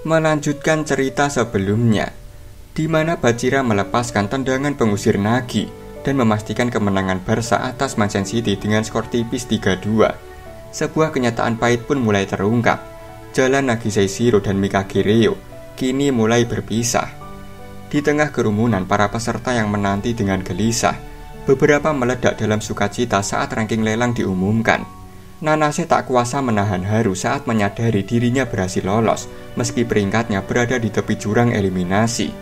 Melanjutkan cerita sebelumnya, di mana Bachira melepaskan tendangan pengusir Nagi dan memastikan kemenangan Barca atas Manchester City dengan skor tipis 3-2. Sebuah kenyataan pahit pun mulai terungkap. Jalan Nagi Seishiro dan Mikage Ryo kini mulai berpisah. Di tengah kerumunan para peserta yang menanti dengan gelisah, beberapa meledak dalam sukacita saat ranking lelang diumumkan. Nanase tak kuasa menahan haru saat menyadari dirinya berhasil lolos, meski peringkatnya berada di tepi jurang eliminasi.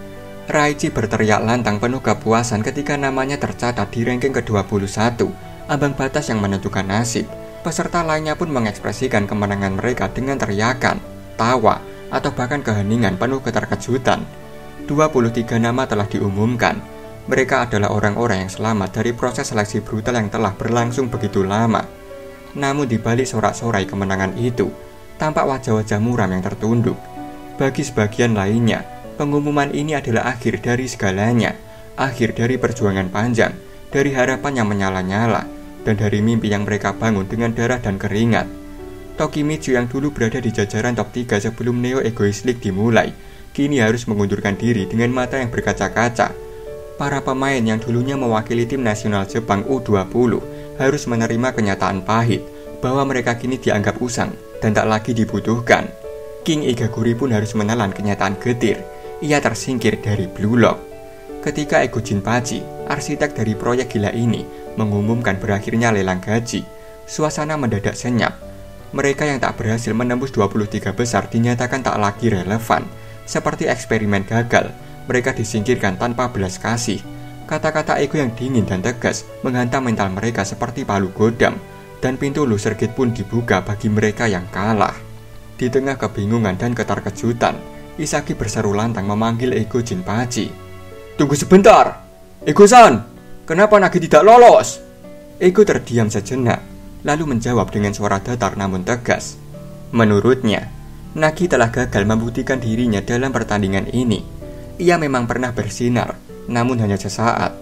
Raichi berteriak lantang penuh kepuasan ketika namanya tercatat di ranking ke-21, ambang batas yang menentukan nasib. Peserta lainnya pun mengekspresikan kemenangan mereka dengan teriakan, tawa, atau bahkan keheningan penuh keterkejutan. 23 nama telah diumumkan. Mereka adalah orang-orang yang selamat dari proses seleksi brutal yang telah berlangsung begitu lama. Namun di balik sorak-sorai kemenangan itu, tampak wajah-wajah muram yang tertunduk. Bagi sebagian lainnya, pengumuman ini adalah akhir dari segalanya, akhir dari perjuangan panjang, dari harapan yang menyala-nyala, dan dari mimpi yang mereka bangun dengan darah dan keringat. Tokimichi yang dulu berada di jajaran top 3 sebelum Neo Egoist League dimulai, kini harus mengundurkan diri dengan mata yang berkaca-kaca. Para pemain yang dulunya mewakili tim nasional Jepang U20 harus menerima kenyataan pahit bahwa mereka kini dianggap usang dan tak lagi dibutuhkan. King Igaguri pun harus menelan kenyataan getir. Ia tersingkir dari Blue Lock. Ketika Ego Jinpachi, arsitek dari proyek gila ini, mengumumkan berakhirnya lelang gaji, suasana mendadak senyap. Mereka yang tak berhasil menembus 23 besar dinyatakan tak lagi relevan. Seperti eksperimen gagal, mereka disingkirkan tanpa belas kasih. Kata-kata Ego yang dingin dan tegas menghantam mental mereka seperti palu godam, dan pintu loser gate pun dibuka bagi mereka yang kalah. Di tengah kebingungan dan keterkejutan, Isagi berseru lantang memanggil Ego Jinpachi. "Tunggu sebentar! Ego-san! Kenapa Nagi tidak lolos?" Ego terdiam sejenak, lalu menjawab dengan suara datar namun tegas. Menurutnya, Nagi telah gagal membuktikan dirinya dalam pertandingan ini. Ia memang pernah bersinar, namun hanya sesaat.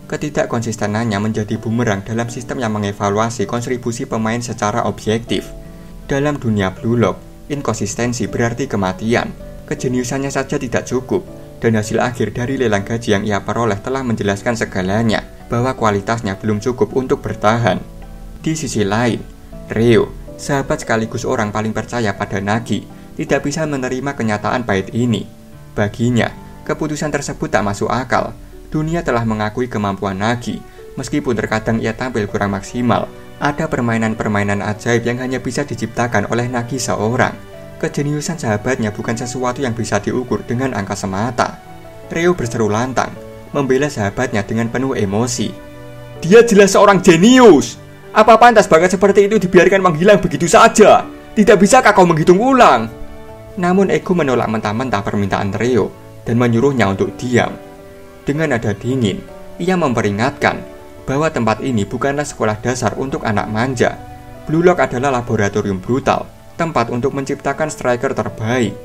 Ketidakkonsistenannya menjadi bumerang dalam sistem yang mengevaluasi kontribusi pemain secara objektif. Dalam dunia Blue Lock, inkonsistensi berarti kematian. Kejeniusannya saja tidak cukup, dan hasil akhir dari lelang gaji yang ia peroleh telah menjelaskan segalanya, bahwa kualitasnya belum cukup untuk bertahan. Di sisi lain, Ryo, sahabat sekaligus orang paling percaya pada Nagi, tidak bisa menerima kenyataan pahit ini. Baginya, keputusan tersebut tak masuk akal. Dunia telah mengakui kemampuan Nagi, meskipun terkadang ia tampil kurang maksimal. Ada permainan-permainan ajaib yang hanya bisa diciptakan oleh Nagi seorang. Kejeniusan sahabatnya bukan sesuatu yang bisa diukur dengan angka semata. Ryo berseru lantang, membela sahabatnya dengan penuh emosi. "Dia jelas seorang jenius! Apa pantas bakat seperti itu dibiarkan menghilang begitu saja? Tidak bisakah kau menghitung ulang?" Namun Ego menolak mentah-mentah permintaan Ryo dan menyuruhnya untuk diam. Dengan nada dingin, ia memperingatkan bahwa tempat ini bukanlah sekolah dasar untuk anak manja. Blue Lock adalah laboratorium brutal, tempat untuk menciptakan striker terbaik.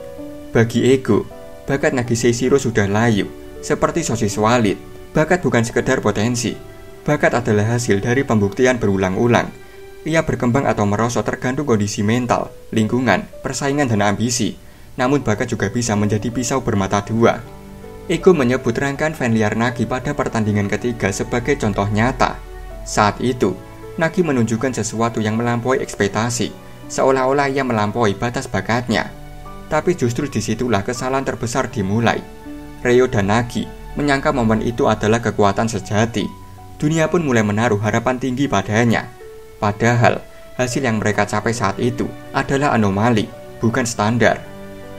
Bagi Ego, bakat Nagi Seishiro sudah layu, seperti sosis walit. Bakat bukan sekedar potensi, bakat adalah hasil dari pembuktian berulang-ulang. Ia berkembang atau merosot tergantung kondisi mental, lingkungan, persaingan dan ambisi. Namun bakat juga bisa menjadi pisau bermata dua. Ego menyebut rangkaian fan liar Nagi pada pertandingan ketiga sebagai contoh nyata. Saat itu, Nagi menunjukkan sesuatu yang melampaui ekspektasi, seolah-olah ia melampaui batas bakatnya. Tapi justru disitulah kesalahan terbesar dimulai. Ryo dan Nagi menyangka momen itu adalah kekuatan sejati. Dunia pun mulai menaruh harapan tinggi padanya. Padahal, hasil yang mereka capai saat itu adalah anomali, bukan standar.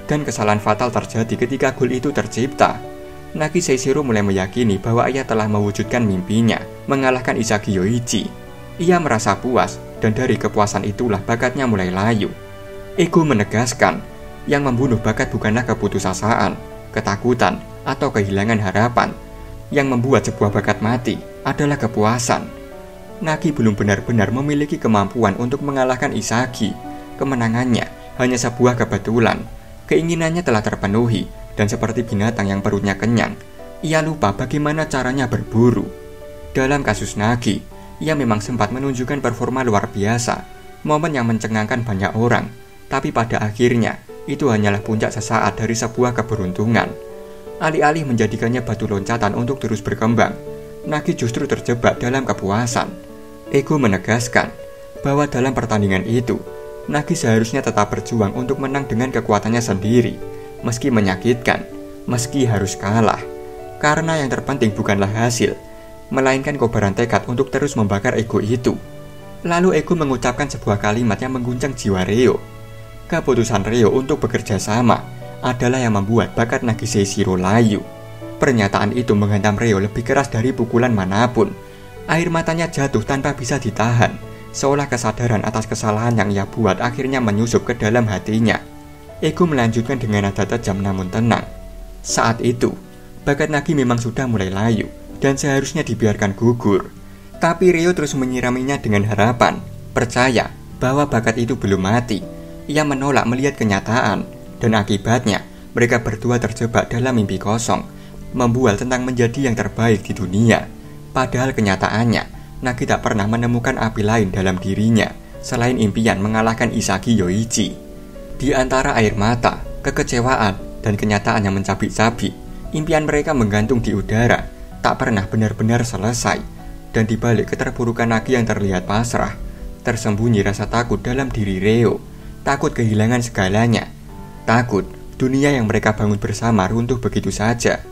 Dan kesalahan fatal terjadi ketika gol itu tercipta. Nagi Seishiro mulai meyakini bahwa ia telah mewujudkan mimpinya, mengalahkan Isagi Yoichi. Ia merasa puas, dan dari kepuasan itulah bakatnya mulai layu. Ego menegaskan, yang membunuh bakat bukanlah keputusasaan, ketakutan, atau kehilangan harapan. Yang membuat sebuah bakat mati adalah kepuasan. Nagi belum benar-benar memiliki kemampuan untuk mengalahkan Isagi. Kemenangannya hanya sebuah kebetulan. Keinginannya telah terpenuhi, dan seperti binatang yang perutnya kenyang, ia lupa bagaimana caranya berburu. Dalam kasus Nagi, ia memang sempat menunjukkan performa luar biasa, momen yang mencengangkan banyak orang. Tapi pada akhirnya, itu hanyalah puncak sesaat dari sebuah keberuntungan. Alih-alih menjadikannya batu loncatan untuk terus berkembang, Nagi justru terjebak dalam kepuasan. Ego menegaskan bahwa dalam pertandingan itu, Nagi seharusnya tetap berjuang untuk menang dengan kekuatannya sendiri, meski menyakitkan, meski harus kalah. Karena yang terpenting bukanlah hasil, melainkan kobaran tekad untuk terus membakar ego itu. Lalu Ego mengucapkan sebuah kalimat yang mengguncang jiwa Ryo. Keputusan Ryo untuk bekerja sama adalah yang membuat bakat Nagi Seishiro layu. Pernyataan itu menghantam Ryo lebih keras dari pukulan manapun. Air matanya jatuh tanpa bisa ditahan, seolah kesadaran atas kesalahan yang ia buat akhirnya menyusup ke dalam hatinya. Ego melanjutkan dengan nada tajam namun tenang. Saat itu, bakat Nagi memang sudah mulai layu dan seharusnya dibiarkan gugur. Tapi Ryo terus menyiraminya dengan harapan, percaya bahwa bakat itu belum mati. Ia menolak melihat kenyataan, dan akibatnya mereka berdua terjebak dalam mimpi kosong, membual tentang menjadi yang terbaik di dunia. Padahal kenyataannya, Nagi tak pernah menemukan api lain dalam dirinya selain impian mengalahkan Isagi Yoichi. Di antara air mata, kekecewaan, dan kenyataan yang mencabik-cabik, impian mereka menggantung di udara, tak pernah benar-benar selesai. Dan di balik keterpurukan Nagi yang terlihat pasrah, tersembunyi rasa takut dalam diri Ryo. Takut kehilangan segalanya. Takut dunia yang mereka bangun bersama runtuh begitu saja.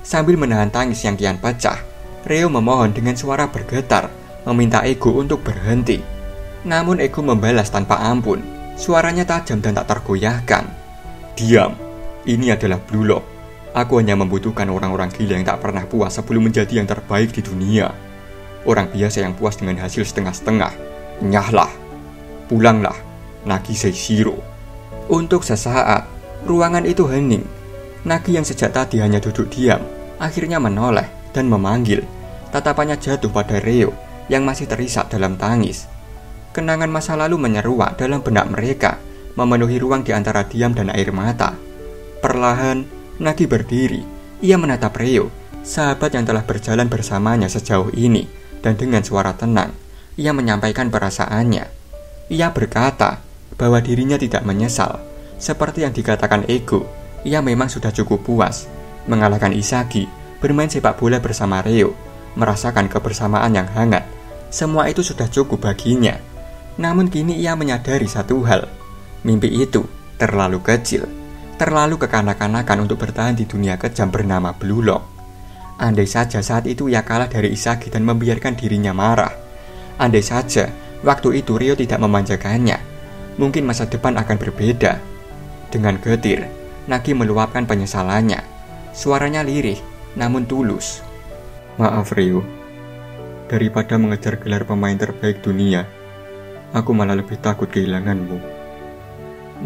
Sambil menahan tangis yang kian pecah, Ryo memohon dengan suara bergetar, meminta Ego untuk berhenti. Namun Ego membalas tanpa ampun. Suaranya tajam dan tak tergoyahkan. Diam, ini adalah Blue Lock. Aku hanya membutuhkan orang-orang gila yang tak pernah puas sebelum menjadi yang terbaik di dunia. Orang biasa yang puas dengan hasil setengah-setengah. Nyahlah, pulanglah, Nagi Seishiro. Untuk sesaat, ruangan itu hening. Nagi yang sejak tadi hanya duduk diam, akhirnya menoleh dan memanggil. Tatapannya jatuh pada Ryo yang masih terisak dalam tangis. Kenangan masa lalu menyeruak dalam benak mereka, memenuhi ruang di antara diam dan air mata. Perlahan, Nagi berdiri. Ia menatap Ryo, sahabat yang telah berjalan bersamanya sejauh ini. Dan dengan suara tenang, ia menyampaikan perasaannya. Ia berkata bahwa dirinya tidak menyesal. Seperti yang dikatakan Ego, ia memang sudah cukup puas mengalahkan Isagi, bermain sepak bola bersama Ryo, merasakan kebersamaan yang hangat. Semua itu sudah cukup baginya. Namun kini ia menyadari satu hal. Mimpi itu terlalu kecil, terlalu kekanak-kanakan untuk bertahan di dunia kejam bernama Blue Lock. Andai saja saat itu ia kalah dari Isagi dan membiarkan dirinya marah. Andai saja waktu itu Ryo tidak memanjakannya, mungkin masa depan akan berbeda. Dengan getir, Nagi meluapkan penyesalannya. Suaranya lirih, namun tulus. Maaf Ryo, daripada mengejar gelar pemain terbaik dunia, aku malah lebih takut kehilanganmu.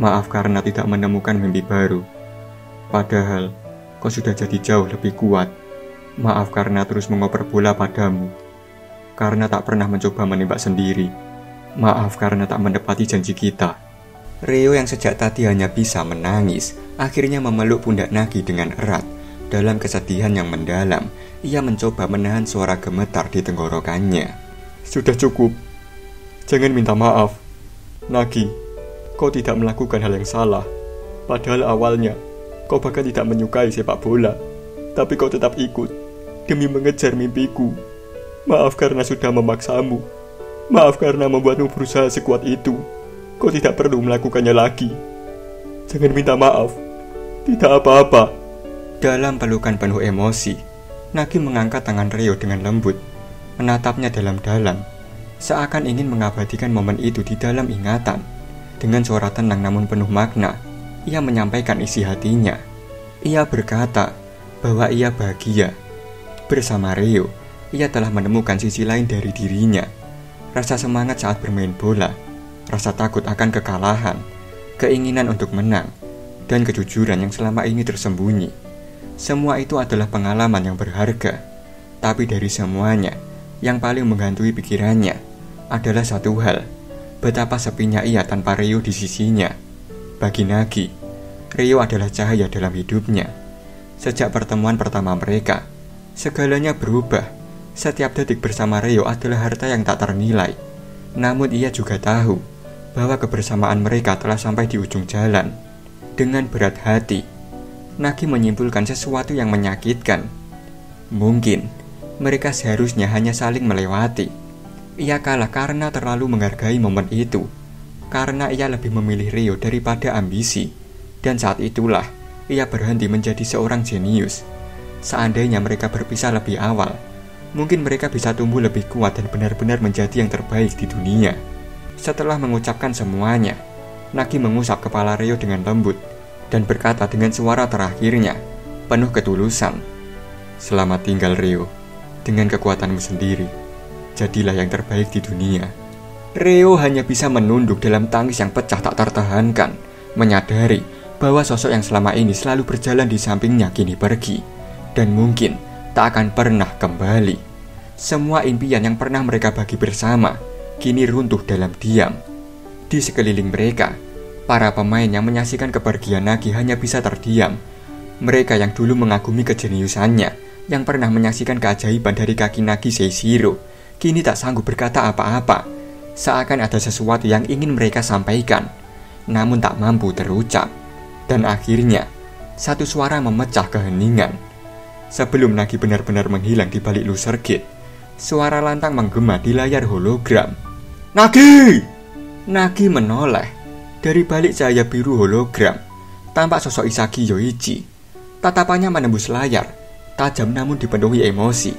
Maaf karena tidak menemukan mimpi baru. Padahal, kau sudah jadi jauh lebih kuat. Maaf karena terus mengoper bola padamu, karena tak pernah mencoba menembak sendiri. Maaf karena tak menepati janji kita. Ryo yang sejak tadi hanya bisa menangis, akhirnya memeluk pundak Nagi dengan erat. Dalam kesedihan yang mendalam, ia mencoba menahan suara gemetar di tenggorokannya. Sudah cukup. Jangan minta maaf. Nagi, kau tidak melakukan hal yang salah. Padahal awalnya, kau bahkan tidak menyukai sepak bola. Tapi kau tetap ikut demi mengejar mimpiku. Maaf karena sudah memaksamu. Maaf karena membuatmu berusaha sekuat itu. Kau tidak perlu melakukannya lagi. Jangan minta maaf. Tidak apa-apa. Dalam pelukan penuh emosi, Nagi mengangkat tangan Ryo dengan lembut, menatapnya dalam-dalam, seakan ingin mengabadikan momen itu di dalam ingatan. Dengan suara tenang namun penuh makna, ia menyampaikan isi hatinya. Ia berkata bahwa ia bahagia. Bersama Ryo, ia telah menemukan sisi lain dari dirinya. Rasa semangat saat bermain bola, rasa takut akan kekalahan, keinginan untuk menang, dan kejujuran yang selama ini tersembunyi. Semua itu adalah pengalaman yang berharga. Tapi dari semuanya, yang paling menghantui pikirannya adalah satu hal, betapa sepinya ia tanpa Ryo di sisinya. Bagi Nagi, Ryo adalah cahaya dalam hidupnya. Sejak pertemuan pertama mereka, segalanya berubah. Setiap detik bersama Ryo adalah harta yang tak ternilai. Namun ia juga tahu bahwa kebersamaan mereka telah sampai di ujung jalan. Dengan berat hati, Nagi menyimpulkan sesuatu yang menyakitkan. Mungkin mereka seharusnya hanya saling melewati. Ia kalah karena terlalu menghargai momen itu, karena ia lebih memilih Ryo daripada ambisi. Dan saat itulah ia berhenti menjadi seorang jenius. Seandainya mereka berpisah lebih awal, mungkin mereka bisa tumbuh lebih kuat dan benar-benar menjadi yang terbaik di dunia. Setelah mengucapkan semuanya, Nagi mengusap kepala Ryo dengan lembut dan berkata dengan suara terakhirnya, penuh ketulusan, "Selamat tinggal Ryo, dengan kekuatanmu sendiri, jadilah yang terbaik di dunia." Ryo hanya bisa menunduk dalam tangis yang pecah tak tertahankan, menyadari bahwa sosok yang selama ini selalu berjalan di sampingnya kini pergi, dan mungkin tak akan pernah kembali. Semua impian yang pernah mereka bagi bersama kini runtuh dalam diam. Di sekeliling mereka, para pemain yang menyaksikan kepergian Nagi hanya bisa terdiam. Mereka yang dulu mengagumi kejeniusannya, yang pernah menyaksikan keajaiban dari kaki Nagi Seishiro, kini tak sanggup berkata apa-apa. Seakan ada sesuatu yang ingin mereka sampaikan, namun tak mampu terucap. Dan akhirnya, satu suara memecah keheningan. Sebelum Nagi benar-benar menghilang di balik loser gate, suara lantang menggema di layar hologram. "Nagi!" Nagi menoleh. Dari balik cahaya biru hologram, tampak sosok Isagi Yoichi. Tatapannya menembus layar, tajam namun dipenuhi emosi.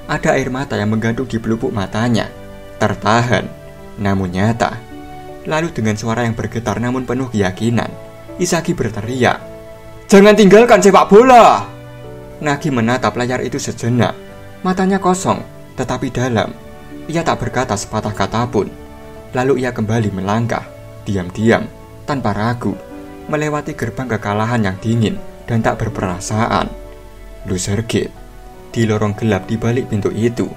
Ada air mata yang menggantung di pelupuk matanya. Tertahan, namun nyata. Lalu dengan suara yang bergetar namun penuh keyakinan, Isagi berteriak, "Jangan tinggalkan sepak bola!" Nagi menatap layar itu sejenak. Matanya kosong, tetapi dalam. Ia tak berkata sepatah kata pun. Lalu ia kembali melangkah, diam-diam, tanpa ragu, melewati gerbang kekalahan yang dingin dan tak berperasaan. Loser Gate. Di lorong gelap di balik pintu itu,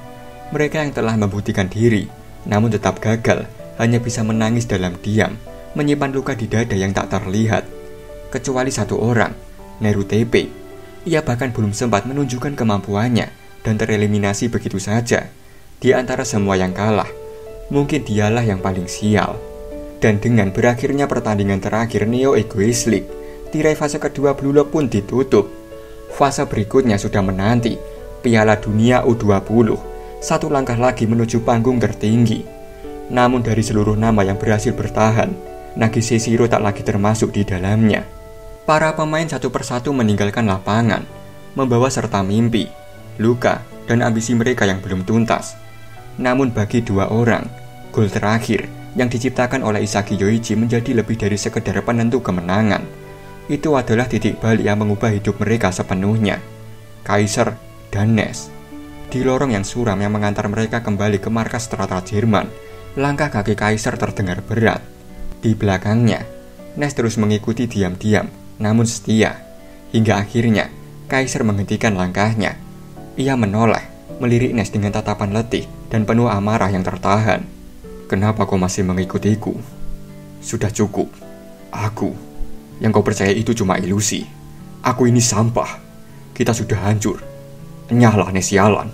mereka yang telah membuktikan diri, namun tetap gagal, hanya bisa menangis dalam diam, menyimpan luka di dada yang tak terlihat. Kecuali satu orang, Neru Tepe. Ia bahkan belum sempat menunjukkan kemampuannya dan tereliminasi begitu saja. Di antara semua yang kalah, mungkin dialah yang paling sial. Dan dengan berakhirnya pertandingan terakhir Neo Egoist League, tirai fase kedua Blue Lock pun ditutup. Fase berikutnya sudah menanti, Piala Dunia U20, satu langkah lagi menuju panggung tertinggi. Namun dari seluruh nama yang berhasil bertahan, Nagi Seishiro tak lagi termasuk di dalamnya. Para pemain satu persatu meninggalkan lapangan, membawa serta mimpi, luka, dan ambisi mereka yang belum tuntas. Namun bagi dua orang, gol terakhir yang diciptakan oleh Isagi Yoichi menjadi lebih dari sekedar penentu kemenangan. Itu adalah titik balik yang mengubah hidup mereka sepenuhnya. Kaiser dan Ness. Di lorong yang suram yang mengantar mereka kembali ke markas Strata Jerman, langkah kaki Kaiser terdengar berat. Di belakangnya, Ness terus mengikuti diam-diam, namun setia. Hingga akhirnya, Kaiser menghentikan langkahnya. Ia menoleh, melirik Ness dengan tatapan letih dan penuh amarah yang tertahan. "Kenapa kau masih mengikutiku? Sudah cukup. Aku, yang kau percaya itu cuma ilusi. Aku ini sampah. Kita sudah hancur. Enyahlah Ness sialan."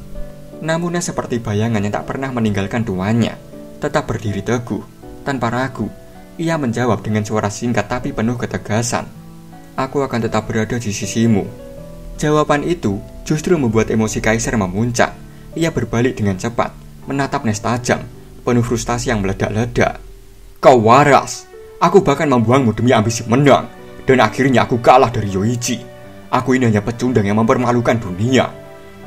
Namun Ness seperti bayangan yang tak pernah meninggalkan tuannya, tetap berdiri teguh, tanpa ragu. Ia menjawab dengan suara singkat tapi penuh ketegasan, "Aku akan tetap berada di sisimu." Jawaban itu justru membuat emosi Kaiser memuncak. Ia berbalik dengan cepat, menatap Ness tajam, penuh frustasi yang meledak-ledak. "Kau waras. Aku bahkan membuangmu demi ambisi menang. Dan akhirnya aku kalah dari Yoichi. Aku ini hanya pecundang yang mempermalukan dunia.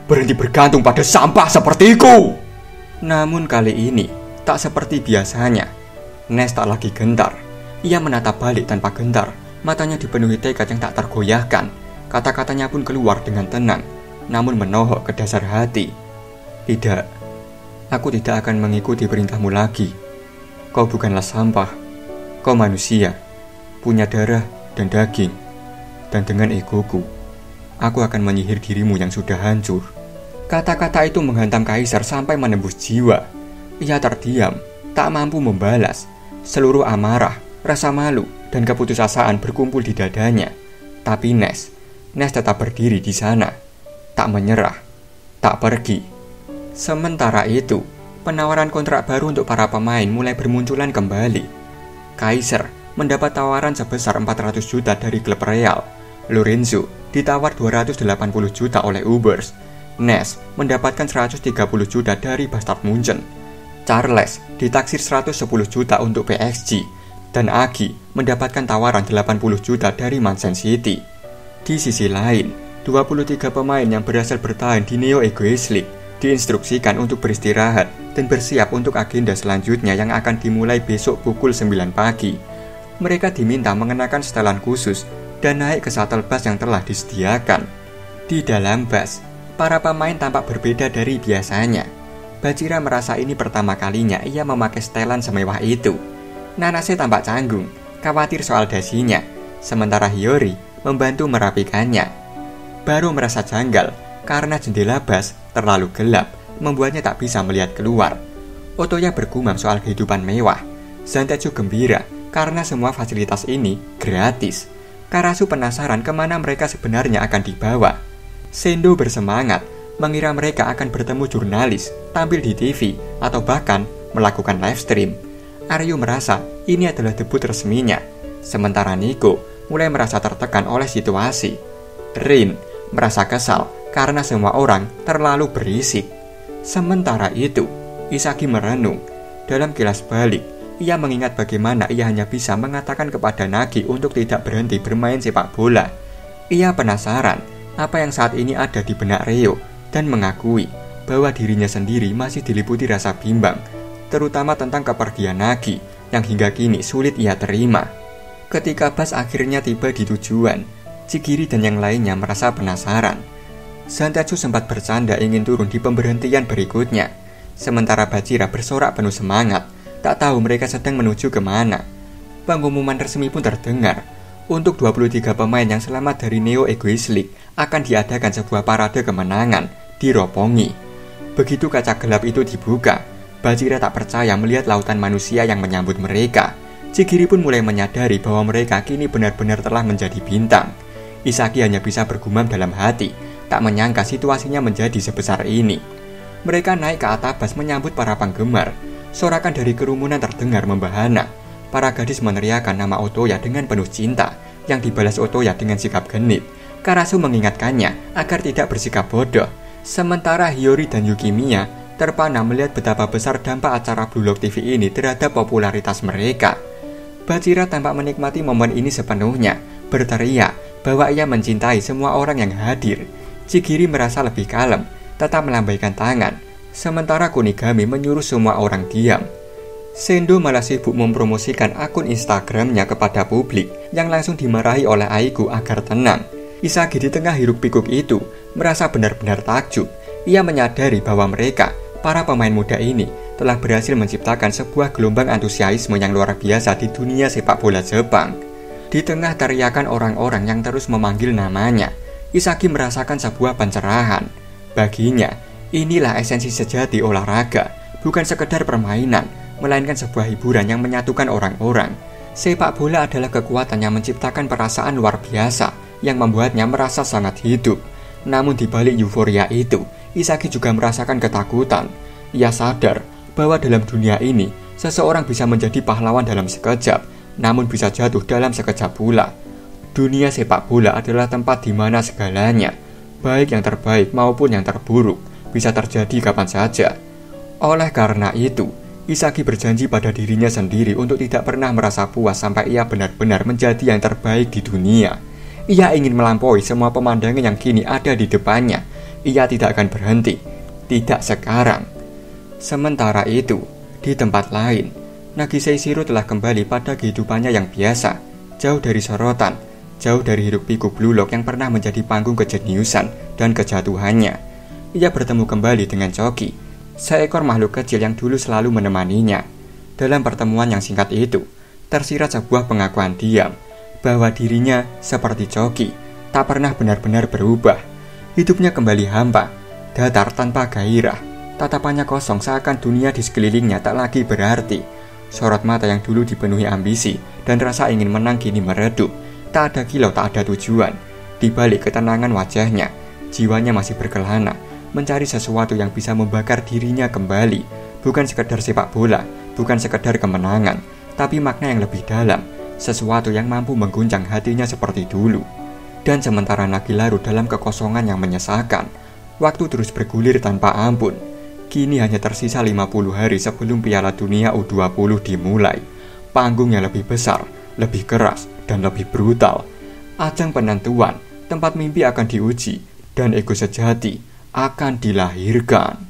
Berhenti bergantung pada sampah sepertiku." Namun kali ini, tak seperti biasanya. Ness tak lagi gentar. Ia menatap balik tanpa gentar. Matanya dipenuhi tekad yang tak tergoyahkan. Kata-katanya pun keluar dengan tenang, namun menohok ke dasar hati. "Tidak, aku tidak akan mengikuti perintahmu lagi. Kau bukanlah sampah. Kau manusia, punya darah dan daging. Dan dengan egoku, aku akan menyihir dirimu yang sudah hancur." Kata-kata itu menghantam Kaiser sampai menembus jiwa. Ia terdiam, tak mampu membalas. Seluruh amarah, rasa malu, dan keputusasaan berkumpul di dadanya. Tapi Ness tetap berdiri di sana, tak menyerah, tak pergi. Sementara itu, penawaran kontrak baru untuk para pemain mulai bermunculan kembali. Kaiser mendapat tawaran sebesar 400 juta dari klub Real. Lorenzo ditawar 280 juta oleh Ubers. Nes mendapatkan 130 juta dari Bayern Munchen. Charles ditaksir 110 juta untuk PSG. Dan Agi mendapatkan tawaran 80 juta dari Manchester City. Di sisi lain, 23 pemain yang berhasil bertahan di Neo Egoist League diinstruksikan untuk beristirahat dan bersiap untuk agenda selanjutnya yang akan dimulai besok pukul 9 pagi. Mereka diminta mengenakan setelan khusus dan naik ke shuttle bus yang telah disediakan. Di dalam bus, para pemain tampak berbeda dari biasanya. Bachira merasa ini pertama kalinya ia memakai setelan semewah itu. Nanase tampak canggung, khawatir soal dasinya, sementara Hiyori membantu merapikannya. Baru merasa janggal karena jendela bus terlalu gelap, membuatnya tak bisa melihat keluar. Otoya bergumam soal kehidupan mewah. Zantetsu gembira karena semua fasilitas ini gratis. Karasu penasaran kemana mereka sebenarnya akan dibawa. Sendo bersemangat, mengira mereka akan bertemu jurnalis, tampil di TV, atau bahkan melakukan live stream. Aryu merasa ini adalah debut resminya, sementara Nico mulai merasa tertekan oleh situasi. Rin merasa kesal karena semua orang terlalu berisik. Sementara itu, Isagi merenung. Dalam kilas balik, ia mengingat bagaimana ia hanya bisa mengatakan kepada Nagi untuk tidak berhenti bermain sepak bola. Ia penasaran apa yang saat ini ada di benak Reo dan mengakui bahwa dirinya sendiri masih diliputi rasa bimbang, terutama tentang kepergian Nagi yang hingga kini sulit ia terima. Ketika bus akhirnya tiba di tujuan, Chigiri dan yang lainnya merasa penasaran. Zantetsu sempat bercanda ingin turun di pemberhentian berikutnya, sementara Bachira bersorak penuh semangat, tak tahu mereka sedang menuju kemana. Pengumuman resmi pun terdengar. Untuk 23 pemain yang selamat dari Neo Egoist League akan diadakan sebuah parade kemenangan di Roppongi. Begitu kaca gelap itu dibuka, Bachira tak percaya melihat lautan manusia yang menyambut mereka. Chigiri pun mulai menyadari bahwa mereka kini benar-benar telah menjadi bintang. Isagi hanya bisa bergumam dalam hati, tak menyangka situasinya menjadi sebesar ini. Mereka naik ke atas bus menyambut para penggemar. Sorakan dari kerumunan terdengar membahana. Para gadis meneriakkan nama Otoya dengan penuh cinta, yang dibalas Otoya dengan sikap genit. Karasu mengingatkannya agar tidak bersikap bodoh. Sementara Hiyori dan Yukimiya terpana melihat betapa besar dampak acara Blue Lock TV ini terhadap popularitas mereka. Bachira tampak menikmati momen ini sepenuhnya, berteriak bahwa ia mencintai semua orang yang hadir. Chigiri merasa lebih kalem, tetap melambaikan tangan, sementara Kunigami menyuruh semua orang diam. Sendo malah sibuk mempromosikan akun Instagramnya kepada publik yang langsung dimarahi oleh Aigu agar tenang. Isagi di tengah hiruk-pikuk itu merasa benar-benar takjub. Ia menyadari bahwa mereka, para pemain muda ini, telah berhasil menciptakan sebuah gelombang antusiasme yang luar biasa di dunia sepak bola Jepang. Di tengah teriakan orang-orang yang terus memanggil namanya, Isagi merasakan sebuah pencerahan. Baginya, inilah esensi sejati olahraga, bukan sekedar permainan, melainkan sebuah hiburan yang menyatukan orang-orang. Sepak bola adalah kekuatan yang menciptakan perasaan luar biasa, yang membuatnya merasa sangat hidup. Namun di balik euforia itu, Isagi juga merasakan ketakutan. Ia sadar bahwa dalam dunia ini, seseorang bisa menjadi pahlawan dalam sekejap, namun bisa jatuh dalam sekejap pula. Dunia sepak bola adalah tempat di mana segalanya, baik yang terbaik maupun yang terburuk, bisa terjadi kapan saja. Oleh karena itu, Isagi berjanji pada dirinya sendiri untuk tidak pernah merasa puas sampai ia benar-benar menjadi yang terbaik di dunia. Ia ingin melampaui semua pemandangan yang kini ada di depannya. Ia tidak akan berhenti, tidak sekarang. Sementara itu, di tempat lain, Nagi Seishiro telah kembali pada kehidupannya yang biasa, jauh dari sorotan, jauh dari hiruk-pikuk Blue Lock yang pernah menjadi panggung kejeniusan dan kejatuhannya. Ia bertemu kembali dengan Choki, seekor makhluk kecil yang dulu selalu menemaninya. Dalam pertemuan yang singkat itu, tersirat sebuah pengakuan diam bahwa dirinya seperti Choki, tak pernah benar-benar berubah. Hidupnya kembali hampa, datar tanpa gairah. Tatapannya kosong seakan dunia di sekelilingnya tak lagi berarti. Sorot mata yang dulu dipenuhi ambisi dan rasa ingin menang kini meredup. Tak ada kilau, tak ada tujuan. Di balik ketenangan wajahnya, jiwanya masih berkelana, mencari sesuatu yang bisa membakar dirinya kembali. Bukan sekedar sepak bola, bukan sekedar kemenangan, tapi makna yang lebih dalam, sesuatu yang mampu mengguncang hatinya seperti dulu. Dan sementara Nagi larut dalam kekosongan yang menyesakan, waktu terus bergulir tanpa ampun. Kini hanya tersisa 50 hari sebelum Piala Dunia U20 dimulai. Panggung yang lebih besar, lebih keras, dan lebih brutal. Ajang penentuan, tempat mimpi akan diuji, dan ego sejati akan dilahirkan.